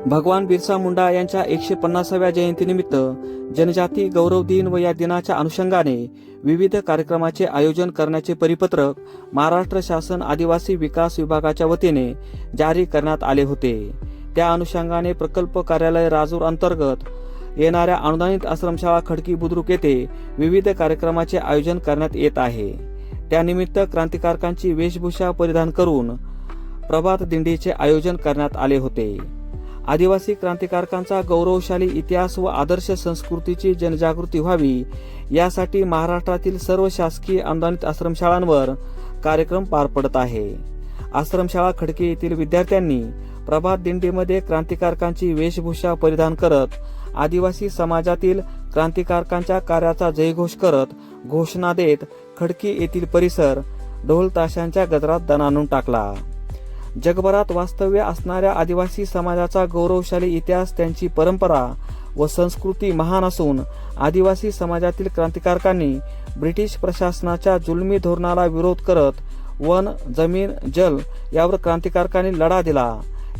भगवान बिरसा मुंडा यांच्या 150व्या जयंतीनिमित्त जनजाती गौरव दिन व या दिनाच्या अनुषंगाने विविध कार्यक्रमाचे आयोजन करण्याचे परिपत्रक महाराष्ट्र शासन आदिवासी विकास विभागाच्या वतीने जारी करण्यात आले होते। त्या अनुषंगाने प्रकल्प कार्यालय राजूर अंतर्गत येणाऱ्या अनुदानित आश्रमशाळा खडकी बुद्रुक येथे विविध कार्यक्रमाचे आयोजन करण्यात येत आहे। त्यानिमित्त क्रांतिकारकांची वेशभूषा परिधान करून प्रभात दिंडीचे आयोजन करण्यात आले होते। आदिवासी क्रांतिकारकांचा गौरवशाली इतिहास व आदर्श संस्कृतीची जनजागृती व्हावी यासाठी महाराष्ट्रातील सर्व शासकीय अनुदानित आश्रमशाळांवर कार्यक्रम पार पडत आहे। आश्रमशाळा खडकी येथील विद्यार्थ्यांनी प्रभात दिंडीमध्ये क्रांतिकारकांची वेशभूषा परिधान करत आदिवासी समाजातील क्रांतिकारकांच्या कार्याचा जयघोष करत घोषणा देत खडकी येथील परिसर ढोल ताशांच्या गजरात दणाणून टाकला। जगभरात वास्तव्य असणाऱ्या आदिवासी समाजाचा गौरवशाली इतिहास, त्यांची परंपरा व संस्कृती महान असून आदिवासी समाजातील क्रांतिकारकांनी ब्रिटिश प्रशासनाच्या जुलमी धोरणाला विरोध करत वन, जमीन, जल यावर क्रांतिकारकांनी लढा दिला।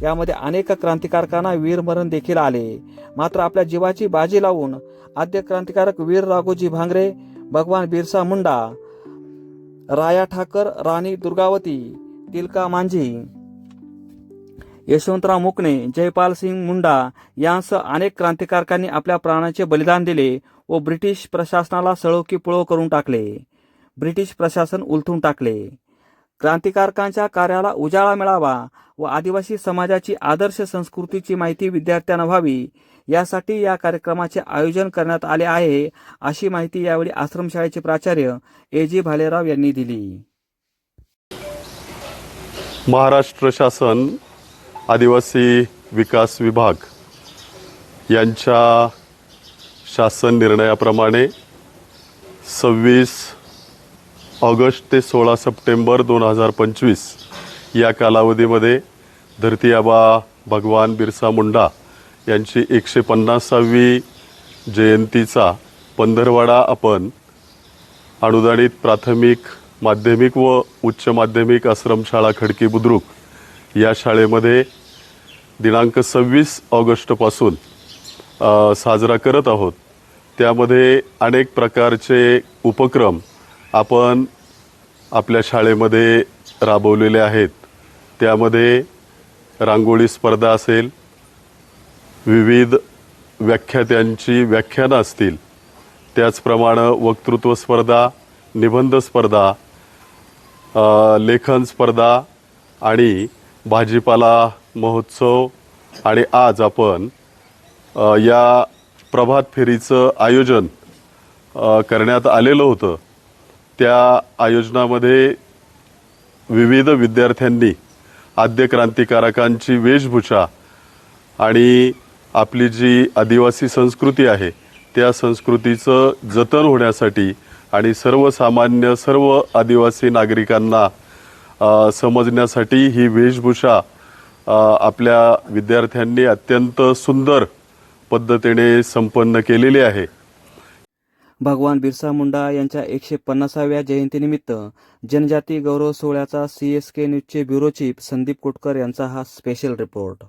यामध्ये अनेक क्रांतिकारकांना वीरमरण देखील आले। मात्र आपल्या जीवाची बाजी लावून आद्य क्रांतिकारक वीर राघोजी भांगरे, भगवान बिरसा मुंडा, राया ठाकर, राणी दुर्गावती, तिलका मांझी, यशवंतराव मुकणे, जयपाल सिंग मुंडा यांसह अनेक क्रांतिकारकांनी आपल्या प्राणाचे बलिदान दिले व ब्रिटिश प्रशासनाला सळो की पळो करून टाकले। ब्रिटिश प्रशासन उलथून टाकले। क्रांतिकारकांच्या कार्याला उजाळा मिळावा व आदिवासी समाजाची आदर्श संस्कृतीची माहिती विद्यार्थ्यांना व्हावी यासाठी या कार्यक्रमाचे आयोजन करण्यात आले आहे, अशी माहिती यावेळी आश्रमशाळेचे प्राचार्य A.G. भालेराव यांनी दिली। महाराष्ट्र शासन आदिवासी विकास विभाग यांच्या शासन निर्णयाप्रमाणे 26 ऑगस्ट ते 16 सप्टेंबर 2025 या कालावधीमध्ये धरती आबा भगवान बिरसा मुंडा यांची 150वी जयंतीचा पंधरवाडा आपण अनुदानित प्राथमिक, माध्यमिक व उच्च माध्यमिक आश्रमशाळा खडकी बुद्रुक या शाळेमध्ये दिनांक 26 ऑगस्टपासून साजरा करत आहोत। त्यामध्ये अनेक प्रकारचे उपक्रम आपण आपल्या शाळेमध्ये राबवलेले आहेत। त्यामध्ये रांगोळी स्पर्धा असेल, विविध व्याख्यात्यांची व्याख्यानं असतील, त्याचप्रमाणे वक्तृत्व स्पर्धा, निबंध स्पर्धा, लेखन स्पर्धा आणि भाजीपाला महोत्सव आणि आज आपण या प्रभात फेरीचं आयोजन करण्यात आलेलं होतं। त्या आयोजनामध्ये विविध विद्यार्थ्यांनी आद्य क्रांतिकारकांची वेशभूषा आणि आपली जी आदिवासी संस्कृती आहे त्या संस्कृतीचं जतन होण्यासाठी आणि सर्वसामान्य सर्व आदिवासी नागरिकांना समजण्यासाठी ही वेशभूषा आपल्या विद्यार्थ्यांनी अत्यंत सुंदर पद्धतीने संपन्न केलेली आहे। भगवान बिरसा मुंडा यांच्या 150व्या जयंतीनिमित्त जनजाती गौरव सोहळ्याचा CSK न्यूजचे ब्युरो चीफ संदीप कोटकर यांचा हा स्पेशल रिपोर्ट।